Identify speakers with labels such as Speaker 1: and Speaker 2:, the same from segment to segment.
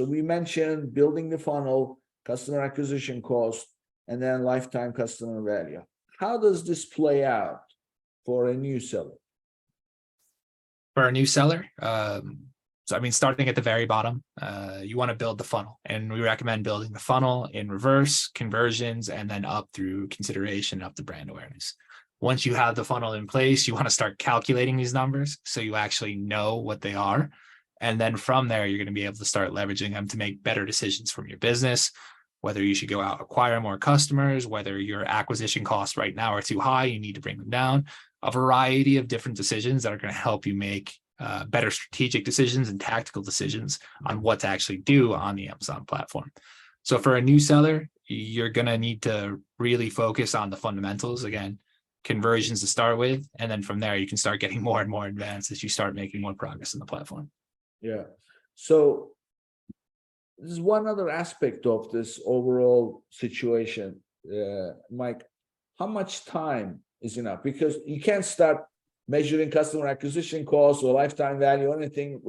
Speaker 1: So we mentioned building the funnel, customer acquisition cost, and then lifetime customer value. How does this play out for a new seller?
Speaker 2: For a new seller, so I mean, starting at the very bottom, you want to build the funnel, and we recommend building the funnel in reverse, conversions, and then up through consideration, up to brand awareness. Once you have the funnel in place, you want to start calculating these numbers so you actually know what they are. And then from there, you're going to be able to start leveraging them to make better decisions from your business, whether you should go out, acquire more customers, whether your acquisition costs right now are too high, you need to bring them down, a variety of different decisions that are going to help you make better strategic decisions and tactical decisions on what to actually do on the Amazon platform. So for a new seller, you're going to need to really focus on the fundamentals. Again, conversions to start with, and then from there, you can start getting more and more advanced as you start making more progress in the platform.
Speaker 1: Yeah. So there's one other aspect of this overall situation, Mike. How much time is enough? Because you can't start measuring customer acquisition costs or lifetime value or anything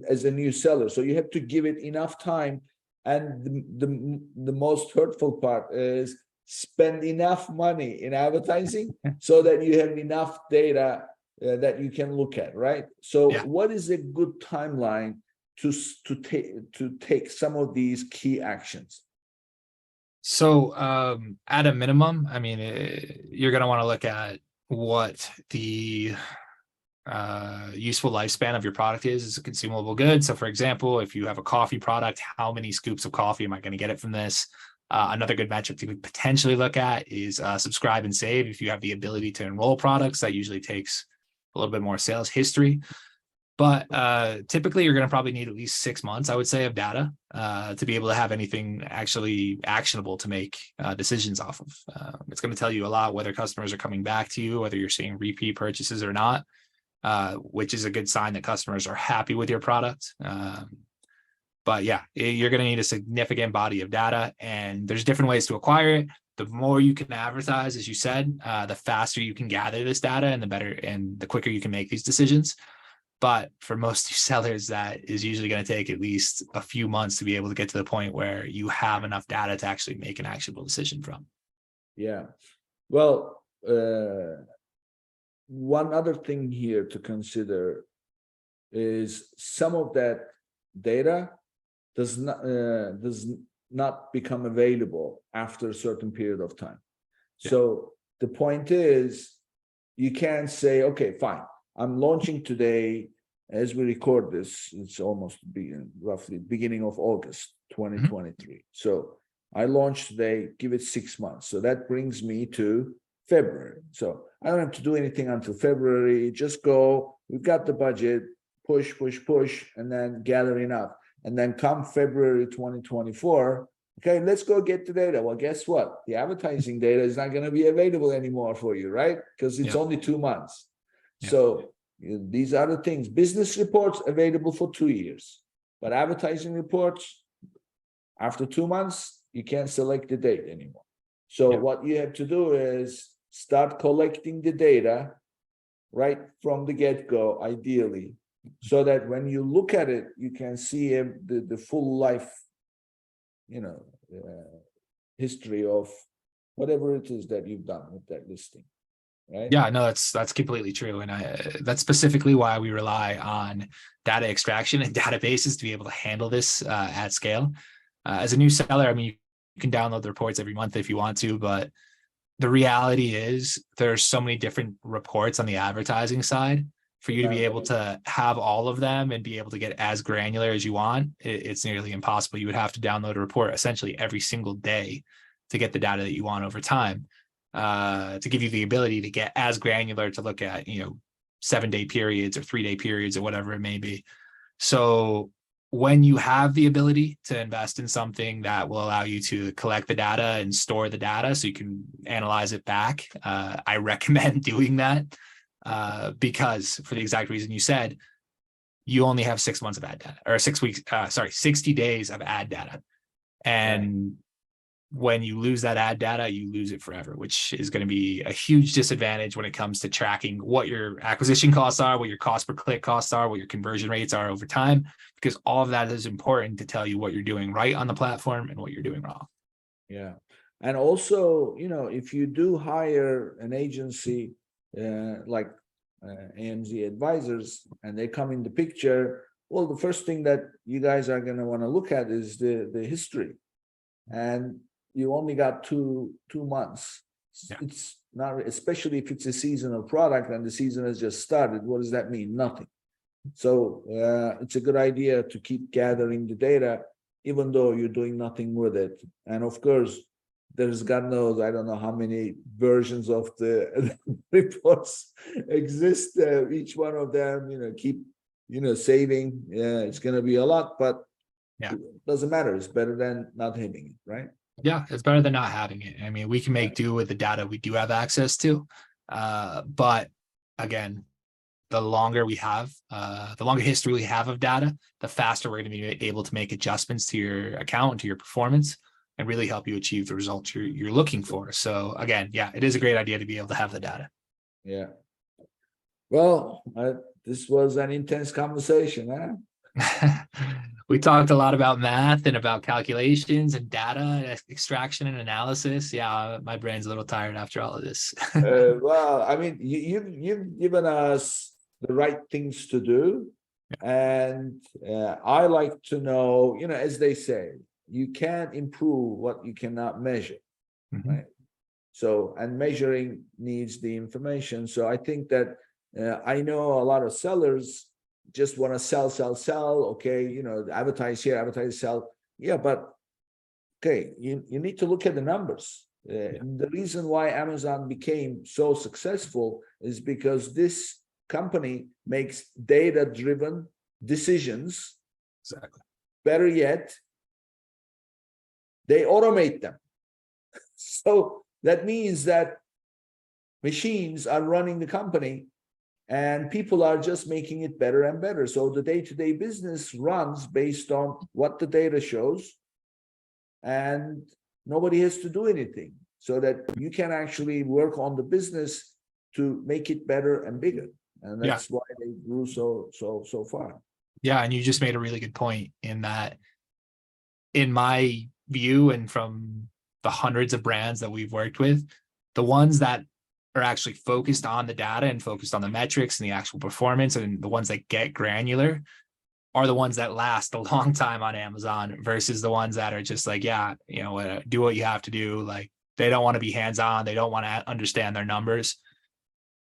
Speaker 1: as a new seller. So you have to give it enough time. And the most hurtful part is spend enough money in advertising so that you have enough data that you can look at, right? So what is a good timeline to take some of these key actions?
Speaker 2: So at a minimum, I mean, you're going to want to look at what the useful lifespan of your product is as a consumable good. So for example, if you have a coffee product, how many scoops of coffee am I going to get it from this? Another good metric to potentially look at is subscribe and save. If you have the ability to enroll products, that usually takes a little bit more sales history. But typically, you're going to probably need at least 6 months, I would say, of data to be able to have anything actually actionable to make decisions off of. It's going to tell you a lot whether customers are coming back to you, whether you're seeing repeat purchases or not, which is a good sign that customers are happy with your product. But yeah, you're going to need a significant body of data, and there's different ways to acquire it. The more you can advertise, as you said, the faster you can gather this data, and the better and the quicker you can make these decisions. But for most sellers, that is usually going to take at least a few months to be able to get to the point where you have enough data to actually make an actionable decision from.
Speaker 1: Yeah. Well, one other thing here to consider is some of that data does not become available after a certain period of time. Yeah. So the point is, you can't say, okay, fine, I'm launching today. As we record this, it's almost roughly beginning of August 2023. So I launched today, give it 6 months. So that brings me to February. So I don't have to do anything until February. Just go, we've got the budget, push, and then gather enough. And then come February 2024, okay, let's go get the data. Well, guess what? The advertising data is not going to be available anymore for you, right? Because it's only 2 months. So these are the things. Business reports available for 2 years, but advertising reports, after 2 months, you can't select the date anymore. So what you have to do is start collecting the data right from the get-go, ideally, so that when you look at it, you can see the full life, history of whatever it is that you've done with that listing. Right?
Speaker 2: Yeah, no, that's completely true. And that's specifically why we rely on data extraction and databases to be able to handle this at scale. As a new seller, I mean, you can download the reports every month if you want to, but the reality is there's so many different reports on the advertising side for you to be able to have all of them and be able to get as granular as you want. It's nearly impossible. You would have to download a report essentially every single day to get the data that you want over time. To give you the ability to get as granular to look at, 7-day periods or 3-day periods or whatever it may be. So when you have the ability to invest in something that will allow you to collect the data and store the data so you can analyze it back, I recommend doing that because for the exact reason you said, you only have 6 months of ad data or 60 days of ad data. And when you lose that ad data, you lose it forever, which is going to be a huge disadvantage when it comes to tracking what your acquisition costs are, what your cost per click costs are, what your conversion rates are over time, because all of that is important to tell you what you're doing right on the platform and what you're doing wrong.
Speaker 1: Yeah. And also, if you do hire an agency like AMZ Advisors and they come in the picture, well, the first thing that you guys are going to want to look at is the history. And you only got two months.
Speaker 2: Yeah.
Speaker 1: It's not, especially if it's a seasonal product and the season has just started. What does that mean? Nothing. So it's a good idea to keep gathering the data, even though you're doing nothing with it. And of course, there's God knows, I don't know how many versions of the reports exist. Each one of them, keep, saving. It's going to be a lot, but
Speaker 2: Yeah,
Speaker 1: it doesn't matter. It's better than not having it, right?
Speaker 2: yeah, it's better than not having it. I mean, we can make do with the data we do have access to. But again, the longer we have, the longer history we have of data, the faster we're going to be able to make adjustments to your account, to your performance, and really help you achieve the results you're looking for. So again, yeah, it is a great idea to be able to have the data.
Speaker 1: Yeah. Well, this was an intense conversation, huh?
Speaker 2: We talked a lot about math and about calculations and data extraction and analysis. Yeah, my brain's a little tired after all of this.
Speaker 1: Well, I mean, you've given us the right things to do, and I like to know, as they say, you can't improve what you cannot measure, right? So, and measuring needs the information. So I think that I know a lot of sellers just want to sell. Okay, advertise here, advertise, sell. Yeah, but okay, you need to look at the numbers. The reason why Amazon became so successful is because this company makes data-driven decisions.
Speaker 2: Exactly.
Speaker 1: Better yet, they automate them. So that means that machines are running the company and people are just making it better and better. So the day-to-day business runs based on what the data shows, and nobody has to do anything, so that you can actually work on the business to make it better and bigger. And that's why they grew so far.
Speaker 2: Yeah, and you just made a really good point in that, in my view, and from the hundreds of brands that we've worked with, the ones that are actually focused on the data and focused on the metrics and the actual performance, and the ones that get granular, are the ones that last a long time on Amazon, versus the ones that are just like, do what you have to do. Like, they don't want to be hands-on. They don't want to understand their numbers.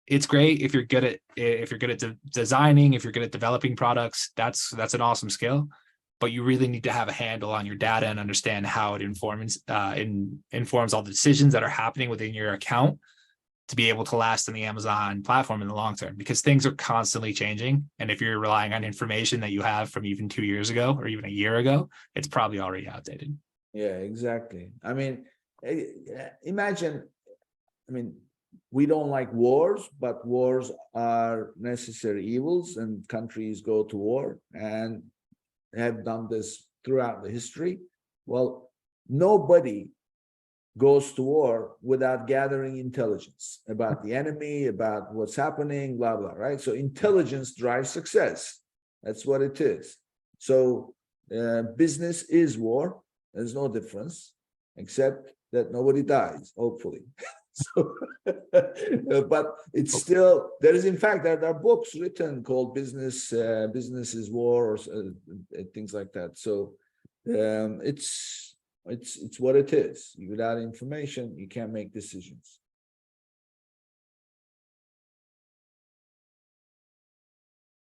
Speaker 2: It's great if you're good at designing, if you're good at developing products, that's an awesome skill, but you really need to have a handle on your data and understand how it informs all the decisions that are happening within your account to be able to last in the Amazon platform in the long term, because things are constantly changing. And if you're relying on information that you have from even 2 years ago or even a year ago, it's probably already outdated.
Speaker 1: Yeah, exactly. I mean, imagine, we don't like wars, but wars are necessary evils, and countries go to war and have done this throughout the history. Well, nobody goes to war without gathering intelligence about the enemy, about what's happening, blah, blah, right? So intelligence drives success. That's what it is. So business is war. There's no difference, except that nobody dies, hopefully. So, but it's still, there are books written called Business is War, or things like that. So it's what it is. Without information, you can't make decisions.